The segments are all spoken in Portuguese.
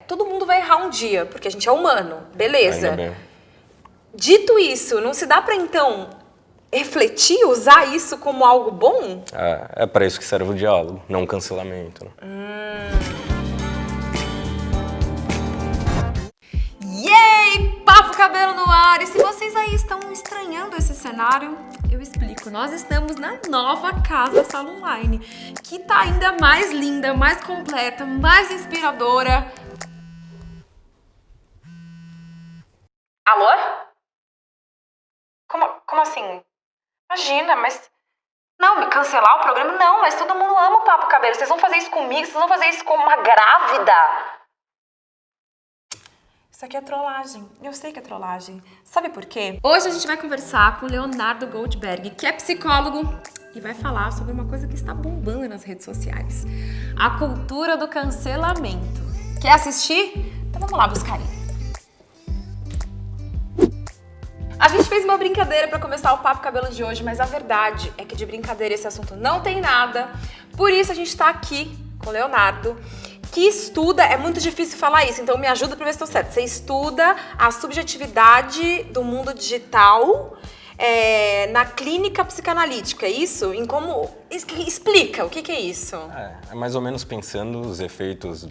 todo mundo vai errar um dia, porque a gente é humano, beleza. Ainda bem. Dito isso, não se dá pra então refletir, usar isso como algo bom? É para isso que serve o diálogo, não o cancelamento. Né? Yay! Papo Cabelo no ar! E se vocês aí estão estranhando esse cenário, eu explico. Nós estamos na nova Casa Sala Online, que tá ainda mais linda, mais completa, mais inspiradora. Alô? Como assim? Imagina, mas... Não, me cancelar o programa? Não, mas todo mundo ama o Papo Cabelo. Vocês vão fazer isso comigo? Vocês vão fazer isso com uma grávida? Isso aqui é trollagem. Eu sei que é trollagem. Sabe por quê? Hoje a gente vai conversar com o Leonardo Goldberg, que é psicólogo e vai falar sobre uma coisa que está bombando nas redes sociais. A cultura do cancelamento. Quer assistir? Então vamos lá buscar ele. A gente fez uma brincadeira pra começar o Papo Cabelo de hoje, mas a verdade é que de brincadeira esse assunto não tem nada. Por isso a gente tá aqui com o Leonardo, que estuda, é muito difícil falar isso, então me ajuda pra ver se tô certo. Você estuda a subjetividade do mundo digital na clínica psicanalítica, é isso? Em como... Explica, o que é isso? É mais ou menos pensando os efeitos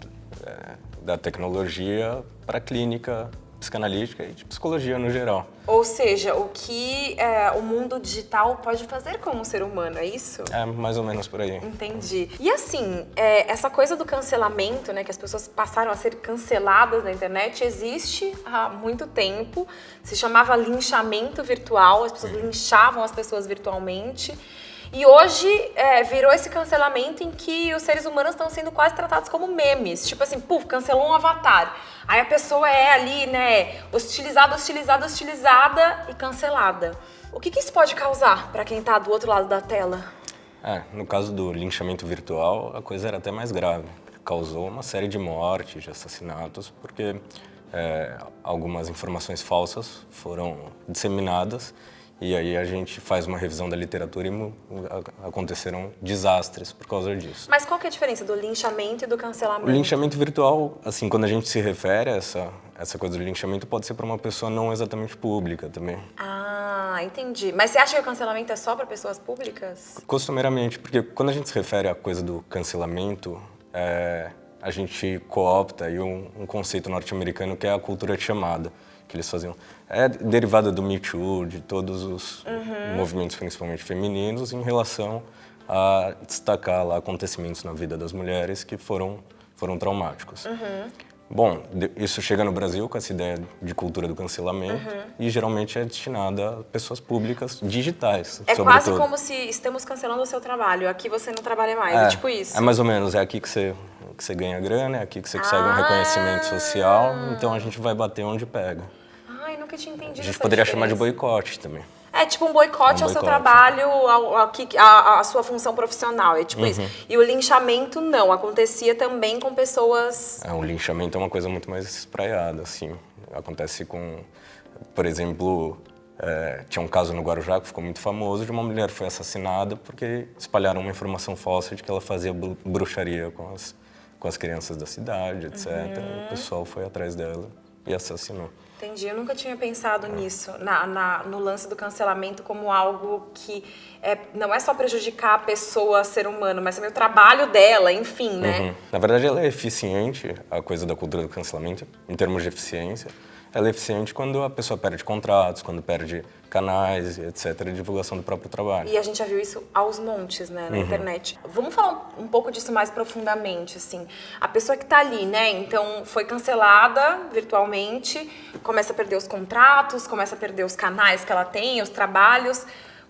da tecnologia para a clínica psicanalítica e de psicologia no geral. Ou seja, o que o mundo digital pode fazer com o ser humano, é isso? É mais ou menos por aí. Entendi. E assim, essa coisa do cancelamento, né, que as pessoas passaram a ser canceladas na internet, existe há muito tempo. Se chamava linchamento virtual, as pessoas linchavam as pessoas virtualmente. E hoje virou esse cancelamento em que os seres humanos estão sendo quase tratados como memes. Tipo assim, puf, cancelou um avatar. Aí a pessoa é ali, né, hostilizada e cancelada. O que isso pode causar para quem tá do outro lado da tela? No caso do linchamento virtual, a coisa era até mais grave. Causou uma série de mortes, de assassinatos, porque algumas informações falsas foram disseminadas. E aí a gente faz uma revisão da literatura e aconteceram desastres por causa disso. Mas qual que é a diferença do linchamento e do cancelamento? O linchamento virtual, assim, quando a gente se refere a essa coisa do linchamento, pode ser para uma pessoa não exatamente pública também. Ah, entendi. Mas você acha que o cancelamento é só para pessoas públicas? Costumeiramente, porque quando a gente se refere à coisa do cancelamento, a gente coopta aí um conceito norte-americano que é a cultura de chamada, que eles faziam. É derivada do Me Too, de todos os movimentos, principalmente femininos, em relação a destacar lá acontecimentos na vida das mulheres que foram traumáticos. Bom, isso chega no Brasil com essa ideia de cultura do cancelamento e geralmente é destinada a pessoas públicas digitais. É quase como se estamos cancelando o seu trabalho, aqui você não trabalha mais, é tipo isso? É mais ou menos, é aqui que você ganha grana, é aqui que você consegue um reconhecimento social, então a gente vai bater onde pega. Ai, nunca tinha entendido. A gente poderia chamar de boicote também. É tipo um boicote ao seu trabalho, à sua função profissional, é tipo isso. E o linchamento não, acontecia também com pessoas... O linchamento é uma coisa muito mais espraiada, assim. Acontece com, por exemplo, tinha um caso no Guarujá que ficou muito famoso de uma mulher que foi assassinada porque espalharam uma informação falsa de que ela fazia bruxaria com as crianças da cidade, etc. O pessoal foi atrás dela e assassinou. Entendi, eu nunca tinha pensado nisso, no lance do cancelamento como algo que não é só prejudicar a pessoa, ser humano, mas também o trabalho dela, enfim, né? Na verdade, ela é eficiente, a coisa da cultura do cancelamento, em termos de eficiência. Ela é eficiente quando a pessoa perde contratos, quando perde canais, etc., de divulgação do próprio trabalho. E a gente já viu isso aos montes, né, na internet. Vamos falar um pouco disso mais profundamente, assim. A pessoa que tá ali, né, então foi cancelada virtualmente, começa a perder os contratos, começa a perder os canais que ela tem, os trabalhos.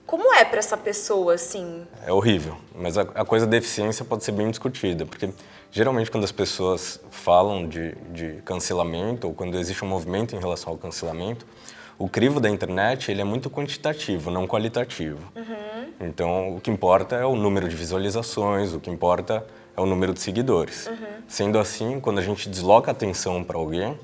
Como é para essa pessoa, assim? É horrível, mas a coisa da eficiência pode ser bem discutida, porque geralmente quando as pessoas falam de cancelamento ou quando existe um movimento em relação ao cancelamento, o crivo da internet ele é muito quantitativo, não qualitativo. Então, o que importa é o número de visualizações, o que importa é o número de seguidores. Sendo assim, quando a gente desloca a atenção para alguém,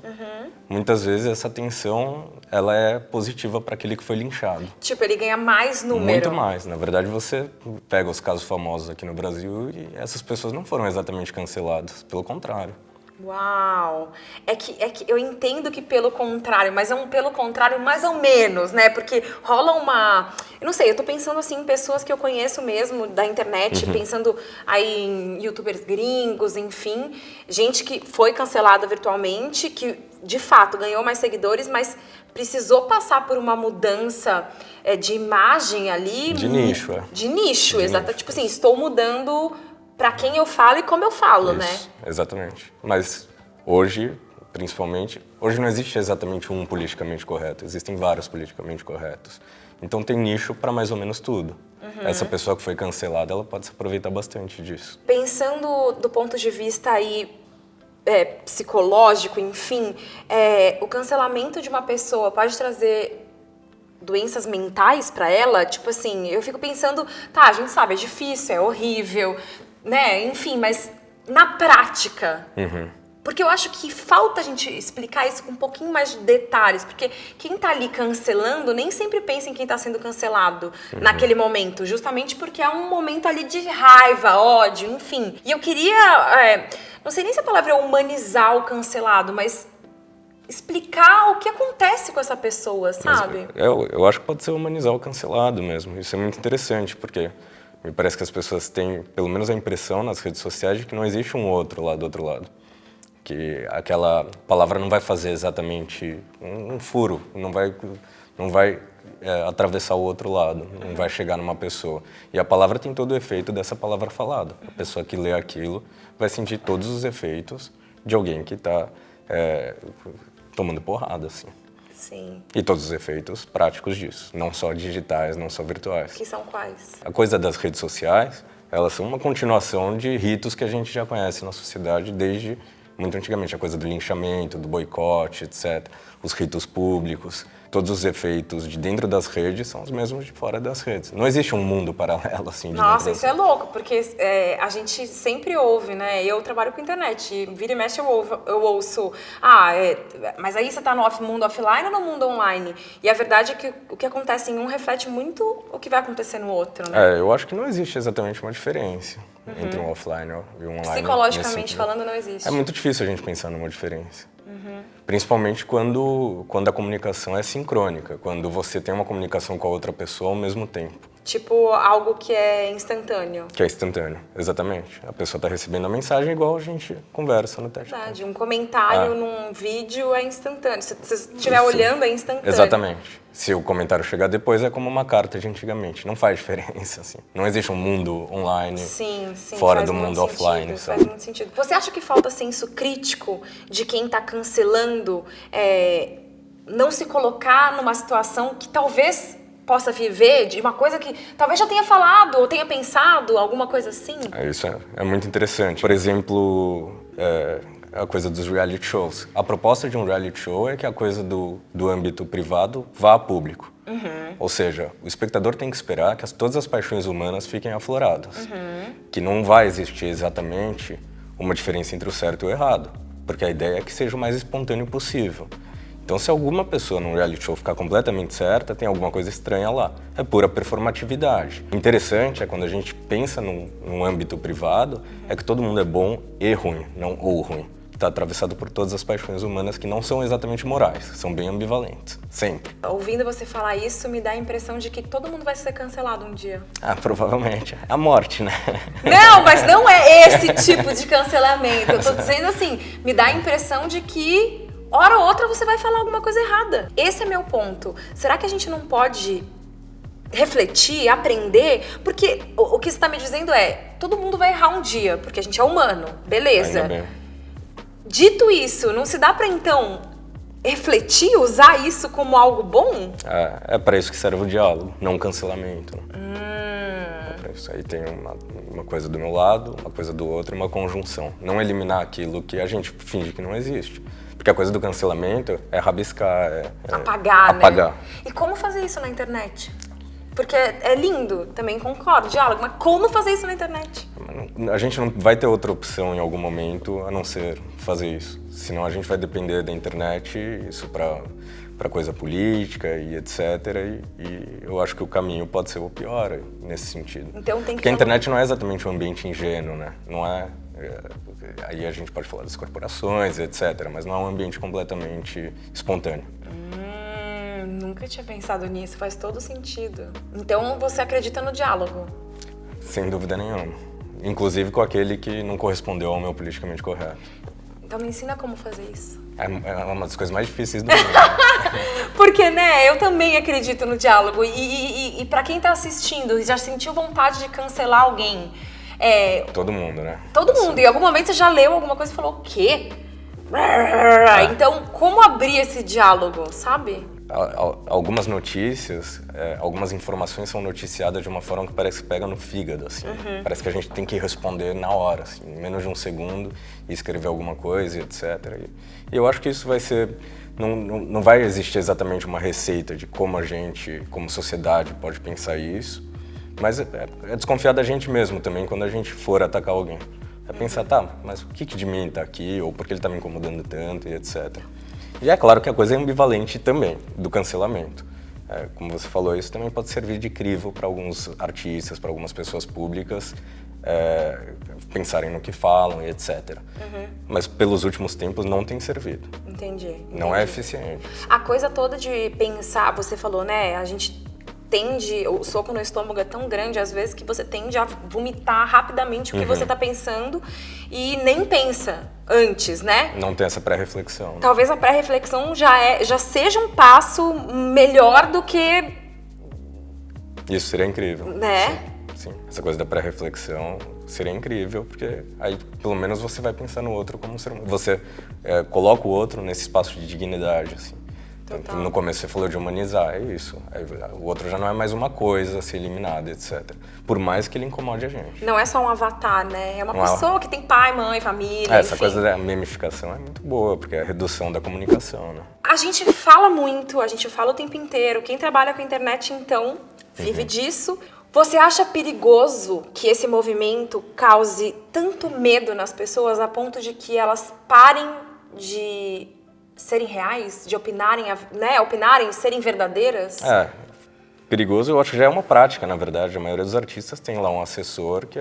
muitas vezes essa atenção ela é positiva para aquele que foi linchado. Tipo, ele ganha mais número. Muito mais. Na verdade, você pega os casos famosos aqui no Brasil e essas pessoas não foram exatamente canceladas, pelo contrário. Uau! É que eu entendo que pelo contrário, mas é um pelo contrário mais ou menos, né? Porque rola uma... Eu não sei, eu tô pensando assim em pessoas que eu conheço mesmo da internet, pensando aí em youtubers gringos, enfim. Gente que foi cancelada virtualmente, que de fato ganhou mais seguidores, mas precisou passar por uma mudança de imagem ali. De nicho, De nicho, exato. Tipo assim, estou mudando... Pra quem eu falo e como eu falo, Isso, né? Exatamente. Mas hoje, principalmente, hoje não existe exatamente um politicamente correto, existem vários politicamente corretos. Então tem nicho para mais ou menos tudo. Essa pessoa que foi cancelada, ela pode se aproveitar bastante disso. Pensando do ponto de vista aí psicológico, enfim, o cancelamento de uma pessoa pode trazer doenças mentais pra ela? Tipo assim, eu fico pensando, tá, a gente sabe, é difícil, é horrível, né? Enfim, mas na prática, porque eu acho que falta a gente explicar isso com um pouquinho mais de detalhes, porque quem tá ali cancelando nem sempre pensa em quem tá sendo cancelado naquele momento, justamente porque é um momento ali de raiva, ódio, enfim. E eu queria, não sei nem se a palavra é humanizar o cancelado, mas explicar o que acontece com essa pessoa, sabe? Eu acho que pode ser humanizar o cancelado mesmo. Isso é muito interessante, porque me parece que as pessoas têm, pelo menos a impressão nas redes sociais, de que não existe um outro lá do outro lado. Que aquela palavra não vai fazer exatamente um furo, não vai atravessar o outro lado, não vai chegar numa pessoa. E a palavra tem todo o efeito dessa palavra falada. A pessoa que lê aquilo vai sentir todos os efeitos de alguém que está tomando porrada, assim. Sim. E todos os efeitos práticos disso, não só digitais, não só virtuais. Que são quais? A coisa das redes sociais, elas são uma continuação de ritos que a gente já conhece na sociedade desde muito antigamente. A coisa do linchamento, do boicote, etc. Os ritos públicos, todos os efeitos de dentro das redes são os mesmos de fora das redes. Não existe um mundo paralelo, assim, de Nossa, dentro isso é louco, porque a gente sempre ouve, né? Eu trabalho com internet, e vira e mexe eu ouço, mas aí você tá no mundo offline ou no mundo online? E a verdade é que o que acontece em um reflete muito o que vai acontecer no outro, né? Eu acho que não existe exatamente uma diferença entre um offline e um online. Psicologicamente falando, não existe. É muito difícil a gente pensar numa diferença. Principalmente quando a comunicação é sincrônica, quando você tem uma comunicação com a outra pessoa ao mesmo tempo. Tipo, algo que é instantâneo. Que é instantâneo, exatamente. A pessoa está recebendo a mensagem igual a gente conversa no teste. Verdade, um comentário num vídeo é instantâneo. Se você estiver olhando, é instantâneo. Exatamente. Se o comentário chegar depois, é como uma carta de antigamente. Não faz diferença, assim. Não existe um mundo online fora do mundo offline. Faz muito sentido. Você acha que falta senso crítico de quem está cancelando não se colocar numa situação que talvez possa viver de uma coisa que talvez já tenha falado ou tenha pensado, alguma coisa assim? Isso é muito interessante. Por exemplo, a coisa dos reality shows. A proposta de um reality show é que a coisa do âmbito privado vá a público. Ou seja, o espectador tem que esperar que todas as paixões humanas fiquem afloradas. Que não vai existir exatamente uma diferença entre o certo e o errado. Porque a ideia é que seja o mais espontâneo possível. Então, se alguma pessoa num reality show ficar completamente certa, tem alguma coisa estranha lá. É pura performatividade. O interessante é quando a gente pensa num âmbito privado, é que todo mundo é bom e ruim, não ou ruim. Está atravessado por todas as paixões humanas que não são exatamente morais, são bem ambivalentes, sempre. Ouvindo você falar isso, me dá a impressão de que todo mundo vai ser cancelado um dia. Provavelmente. É a morte, né? Não, mas não é esse tipo de cancelamento. Eu tô dizendo assim, me dá a impressão de que hora ou outra você vai falar alguma coisa errada. Esse é meu ponto. Será que a gente não pode refletir, aprender? Porque o que você está me dizendo todo mundo vai errar um dia, porque a gente é humano, beleza. Ainda bem. Dito isso, não se dá para então refletir, usar isso como algo bom? É para isso que serve o diálogo, não o cancelamento. É pra isso. Aí tem uma coisa do meu lado, uma coisa do outro e uma conjunção. Não eliminar aquilo que a gente finge que não existe. Porque a coisa do cancelamento é rabiscar, apagar, apagar. Né? E como fazer isso na internet? Porque é lindo, também concordo, diálogo, mas como fazer isso na internet? A gente não vai ter outra opção em algum momento a não ser fazer isso. Senão a gente vai depender da internet, isso para coisa política e etc. E eu acho que o caminho pode ser o pior nesse sentido. Então tem que Porque a internet não é exatamente um ambiente ingênuo, né? Não é Aí a gente pode falar das corporações, etc., mas não é um ambiente completamente espontâneo. Nunca tinha pensado nisso, faz todo sentido. Então você acredita no diálogo? Sem dúvida nenhuma. Inclusive com aquele que não correspondeu ao meu politicamente correto. Então me ensina como fazer isso. É uma das coisas mais difíceis do mundo. Porque, né, eu também acredito no diálogo. E pra quem tá assistindo e já sentiu vontade de cancelar alguém... Todo mundo, né? Todo mundo. Em algum momento você já leu alguma coisa e falou, o quê? Então, como abrir esse diálogo, sabe? Algumas notícias, algumas informações são noticiadas de uma forma que parece que pega no fígado, assim. Parece que a gente tem que responder na hora, assim, em menos de um segundo, e escrever alguma coisa, etc. E eu acho que isso vai ser... Não vai existir exatamente uma receita de como a gente, como sociedade, pode pensar isso, mas é desconfiar da gente mesmo também quando a gente for atacar alguém. É pensar, tá, mas o que de mim tá aqui, ou por que ele tá me incomodando tanto, e etc. E é claro que a coisa é ambivalente também, do cancelamento. Como você falou, isso também pode servir de crivo para alguns artistas, para algumas pessoas públicas, pensarem no que falam e etc. Mas pelos últimos tempos não tem servido. Entendi. Não é eficiente. A coisa toda de pensar, você falou, né, a gente tende, o soco no estômago é tão grande às vezes que você tende a vomitar rapidamente o que você tá pensando e nem pensa antes, né? Não tem essa pré-reflexão. Né? Talvez a pré-reflexão já seja um passo melhor do que... Isso seria incrível. Né? Sim. Essa coisa da pré-reflexão seria incrível, porque aí pelo menos você vai pensar no outro como um ser humano. Você coloca o outro nesse espaço de dignidade, assim. Total. No começo você falou de humanizar, é isso. Aí, o outro já não é mais uma coisa a ser eliminada, etc. Por mais que ele incomode a gente. Não é só um avatar, né? É uma pessoa que tem pai, mãe, família, Essa enfim. coisa da memificação é muito boa, porque é a redução da comunicação, né? A gente fala muito, a gente fala o tempo inteiro. Quem trabalha com a internet, então, vive disso. Você acha perigoso que esse movimento cause tanto medo nas pessoas a ponto de que elas parem de serem reais, de opinarem, serem verdadeiras? Perigoso eu acho que já é uma prática, na verdade. A maioria dos artistas tem lá um assessor que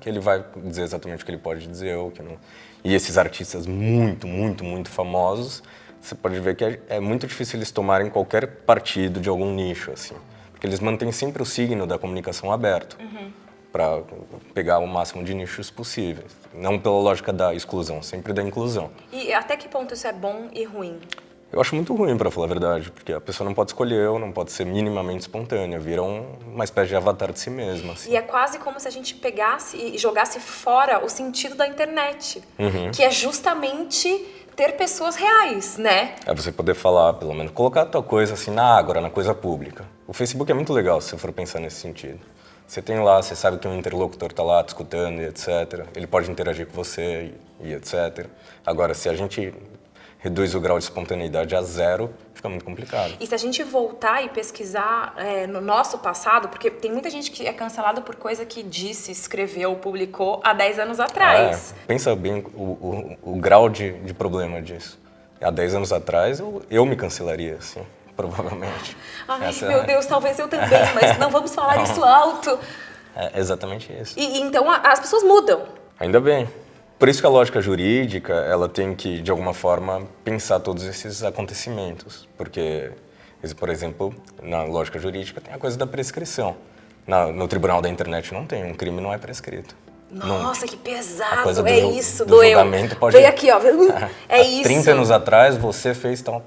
ele vai dizer exatamente o que ele pode dizer ou o que não. E esses artistas muito, muito, muito famosos, você pode ver que é muito difícil eles tomarem qualquer partido de algum nicho, assim. Porque eles mantêm sempre o signo da comunicação aberto. Para pegar o máximo de nichos possíveis. Não pela lógica da exclusão, sempre da inclusão. E até que ponto isso é bom e ruim? Eu acho muito ruim, para falar a verdade, porque a pessoa não pode escolher, não pode ser minimamente espontânea, vira uma espécie de avatar de si mesma. Assim. E é quase como se a gente pegasse e jogasse fora o sentido da internet, que é justamente ter pessoas reais, né? É você poder falar, pelo menos, colocar a tua coisa assim na ágora, na coisa pública. O Facebook é muito legal, se você for pensar nesse sentido. Você tem lá, você sabe que um interlocutor está lá te escutando e etc. Ele pode interagir com você e etc. Agora, se a gente reduz o grau de espontaneidade a zero, fica muito complicado. E se a gente voltar e pesquisar no nosso passado, porque tem muita gente que é cancelada por coisa que disse, escreveu, publicou há 10 anos atrás. Pensa bem o grau de problema disso. Há 10 anos atrás, eu me cancelaria, assim. Provavelmente. Ai, meu Deus, talvez eu também, mas não vamos falar isso alto. É exatamente isso. E então as pessoas mudam. Ainda bem. Por isso que a lógica jurídica, ela tem que, de alguma forma, pensar todos esses acontecimentos. Porque, por exemplo, na lógica jurídica tem a coisa da prescrição. No tribunal da internet não tem, um crime não é prescrito. Nossa, que pesado, isso, do doeu. Julgamento pode... Veio aqui, ó, é isso. 30 anos atrás você fez tal...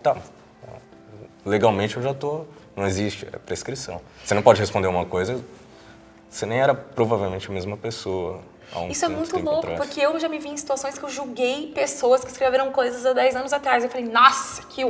Legalmente eu já não existe, é prescrição. Você não pode responder uma coisa, você nem era provavelmente a mesma pessoa há um Isso é muito louco, atrás. porque eu já me vi em situações que eu julguei pessoas que escreveram coisas há 10 anos atrás. Eu falei, nossa, que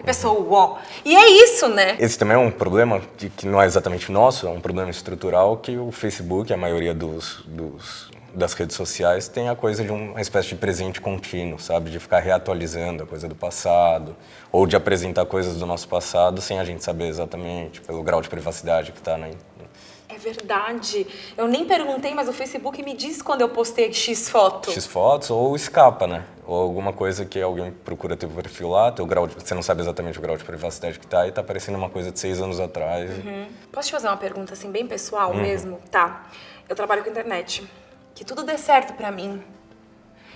pessoa uó. E é isso, né? Esse também é um problema que não é exatamente nosso, é um problema estrutural que o Facebook, a maioria das redes sociais, tem a coisa de uma espécie de presente contínuo, sabe? De ficar reatualizando a coisa do passado, ou de apresentar coisas do nosso passado sem a gente saber exatamente, pelo grau de privacidade que está na internet. É verdade. Eu nem perguntei, mas o Facebook me diz quando eu postei X foto. X fotos ou escapa, né? Ou alguma coisa que alguém procura teu perfil lá, você não sabe exatamente o grau de privacidade que tá e tá aparecendo uma coisa de 6 anos atrás. Posso te fazer uma pergunta assim, bem pessoal mesmo? Tá. Eu trabalho com internet. Que tudo dê certo pra mim.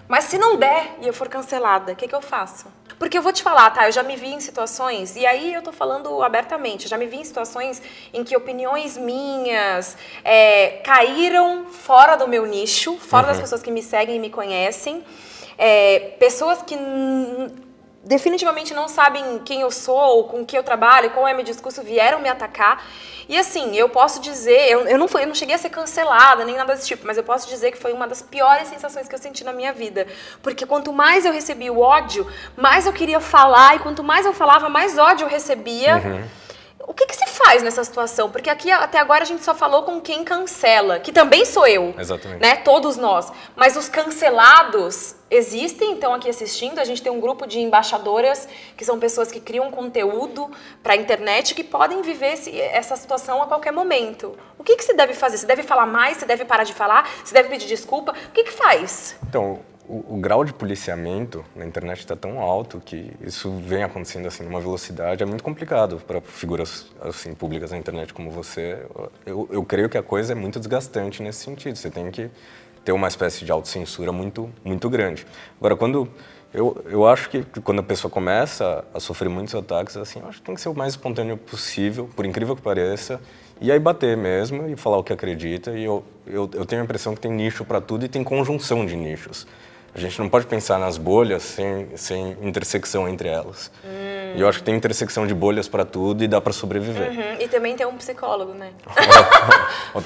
Mas se não der e eu for cancelada, o que eu faço? Porque eu vou te falar, tá? Eu já me vi em situações, e aí eu tô falando abertamente, eu já me vi em situações em que opiniões minhas caíram fora do meu nicho, fora das pessoas que me seguem e me conhecem, pessoas que definitivamente não sabem quem eu sou, com que eu trabalho, qual é meu discurso, vieram me atacar. E assim, eu posso dizer, eu não cheguei a ser cancelada, nem nada desse tipo, mas eu posso dizer que foi uma das piores sensações que eu senti na minha vida. Porque quanto mais eu recebia o ódio, mais eu queria falar, e quanto mais eu falava, mais ódio eu recebia. O que se faz nessa situação? Porque aqui, até agora, a gente só falou com quem cancela, que também sou eu. Exatamente. Né? Todos nós. Mas os cancelados existem, estão aqui assistindo. A gente tem um grupo de embaixadoras, que são pessoas que criam conteúdo para a internet, que podem viver essa situação a qualquer momento. O que se deve fazer? Se deve falar mais? Se deve parar de falar? Se deve pedir desculpa? O que faz? Então, o grau de policiamento na internet está tão alto que isso vem acontecendo assim numa velocidade, é muito complicado para figuras assim públicas na internet como você. Eu creio que a coisa é muito desgastante nesse sentido. Você tem que ter uma espécie de autocensura muito grande. Agora, eu acho que quando a pessoa começa a sofrer muitos ataques, assim, eu acho que tem que ser o mais espontâneo possível, por incrível que pareça, e aí bater mesmo e falar o que acredita. E eu tenho a impressão que tem nicho para tudo e tem conjunção de nichos. A gente não pode pensar nas bolhas sem intersecção entre elas. E eu acho que tem intersecção de bolhas para tudo e dá para sobreviver. E também tem um psicólogo, né?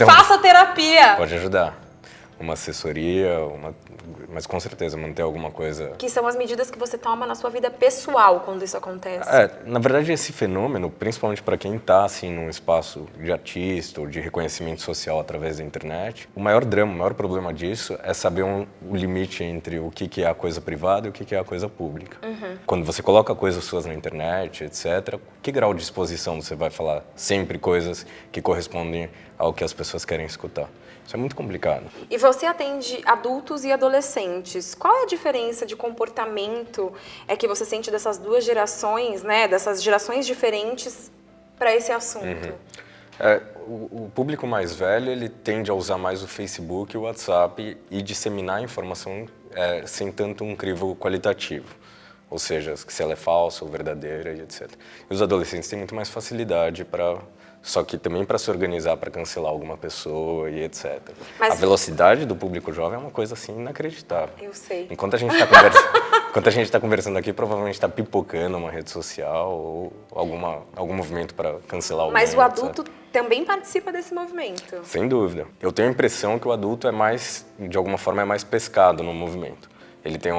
Faça terapia! Pode ajudar. Uma assessoria, mas com certeza manter alguma coisa... Que são as medidas que você toma na sua vida pessoal quando isso acontece. Na verdade, esse fenômeno, principalmente para quem está assim, num espaço de artista ou de reconhecimento social através da internet, o maior drama, o maior problema disso é saber o limite entre o que é a coisa privada e o que é a coisa pública. Quando você coloca coisas suas na internet, etc., que grau de exposição você vai falar sempre coisas que correspondem ao que as pessoas querem escutar? Isso é muito complicado. E você atende adultos e adolescentes. Qual é a diferença de comportamento que você sente dessas duas gerações, né? Dessas gerações diferentes para esse assunto? O público mais velho, ele tende a usar mais o Facebook e o WhatsApp e disseminar a informação sem tanto um crivo qualitativo. Ou seja, se ela é falsa ou verdadeira e etc. E os adolescentes têm muito mais facilidade só que também para se organizar, para cancelar alguma pessoa e etc. Mas... A velocidade do público jovem é uma coisa assim inacreditável. Eu sei. Enquanto a gente está conversando aqui, provavelmente está pipocando uma rede social ou algum movimento para cancelar alguém. Mas o adulto também participa desse movimento. Sem dúvida. Eu tenho a impressão que o adulto de alguma forma, é mais pescado no movimento. Ele tem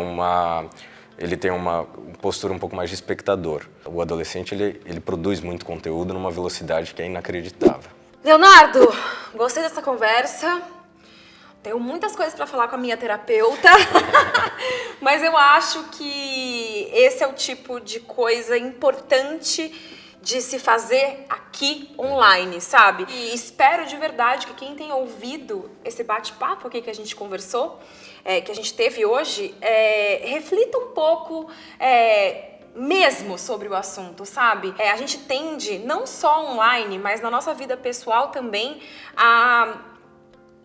uma postura um pouco mais de espectador. O adolescente, ele produz muito conteúdo numa velocidade que é inacreditável. Leonardo, gostei dessa conversa. Tenho muitas coisas para falar com a minha terapeuta, mas eu acho que esse é o tipo de coisa importante de se fazer aqui online, sabe? E espero de verdade que quem tem ouvido esse bate-papo aqui que a gente conversou, que a gente teve hoje, reflita um pouco mesmo sobre o assunto, sabe? A gente tende, não só online, mas na nossa vida pessoal também, a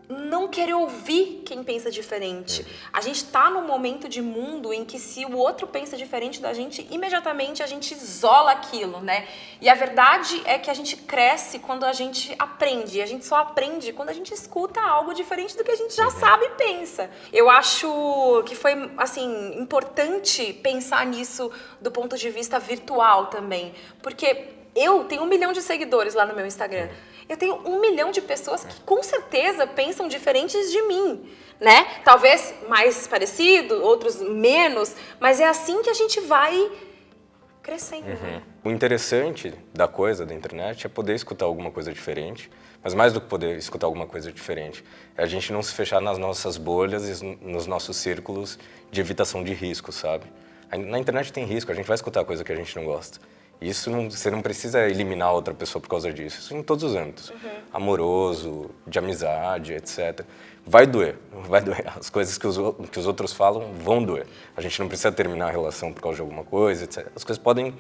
não querer ouvir quem pensa diferente. A gente tá num momento de mundo em que se o outro pensa diferente da gente, imediatamente a gente isola aquilo, né? E a verdade é que a gente cresce quando a gente aprende. E a gente só aprende quando a gente escuta algo diferente do que a gente já sabe e pensa. Eu acho que foi, assim, importante pensar nisso do ponto de vista virtual também. Porque eu tenho 1 milhão de seguidores lá no meu Instagram. Eu tenho 1 milhão de pessoas que com certeza pensam diferentes de mim, né? Talvez mais parecido, outros menos, mas é assim que a gente vai crescendo. Né? O interessante da internet, é poder escutar alguma coisa diferente, mas mais do que poder escutar alguma coisa diferente, é a gente não se fechar nas nossas bolhas e nos nossos círculos de evitação de risco, sabe? Na internet tem risco, a gente vai escutar coisa que a gente não gosta. Você não precisa eliminar outra pessoa por causa disso. Isso em todos os âmbitos. Amoroso, de amizade, etc. Vai doer. As coisas que os outros falam vão doer. A gente não precisa terminar a relação por causa de alguma coisa, etc. As coisas podem...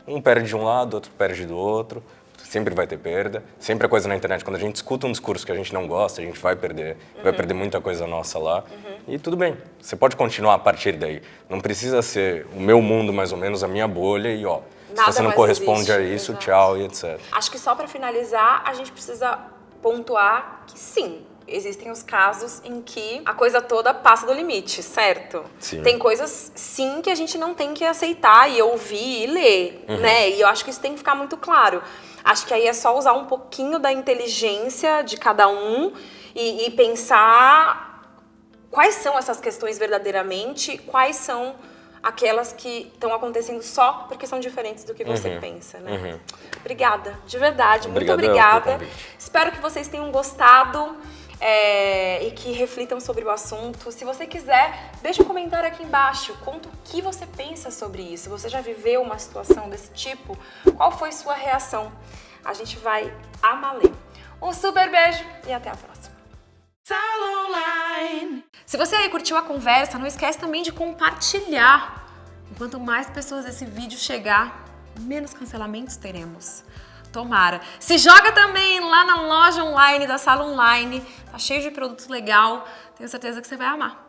Um perde de um lado, outro perde do outro. Sempre vai ter perda. Sempre a coisa na internet, quando a gente escuta um discurso que a gente não gosta, a gente vai perder. Vai perder muita coisa nossa lá. E tudo bem, você pode continuar a partir daí. Não precisa ser o meu mundo, mais ou menos, a minha bolha e ó, se você não corresponde a isso, tchau e etc. Acho que só para finalizar, a gente precisa pontuar que sim, existem os casos em que a coisa toda passa do limite, certo? Sim. Tem coisas, sim, que a gente não tem que aceitar e ouvir e ler, né? E eu acho que isso tem que ficar muito claro. Acho que aí é só usar um pouquinho da inteligência de cada um e pensar quais são essas questões verdadeiramente, quais são aquelas que estão acontecendo só porque são diferentes do que você pensa, né? Obrigada, de verdade, muito obrigada. Espero que vocês tenham gostado e que reflitam sobre o assunto. Se você quiser, deixa um comentário aqui embaixo, conta o que você pensa sobre isso. Você já viveu uma situação desse tipo? Qual foi sua reação? A gente vai amar ler. Um super beijo e até a próxima. Se você aí curtiu a conversa, não esquece também de compartilhar. Quanto mais pessoas esse vídeo chegar, menos cancelamentos teremos. Tomara. Se joga também lá na loja online da Sala Online. Tá cheio de produto legal. Tenho certeza que você vai amar.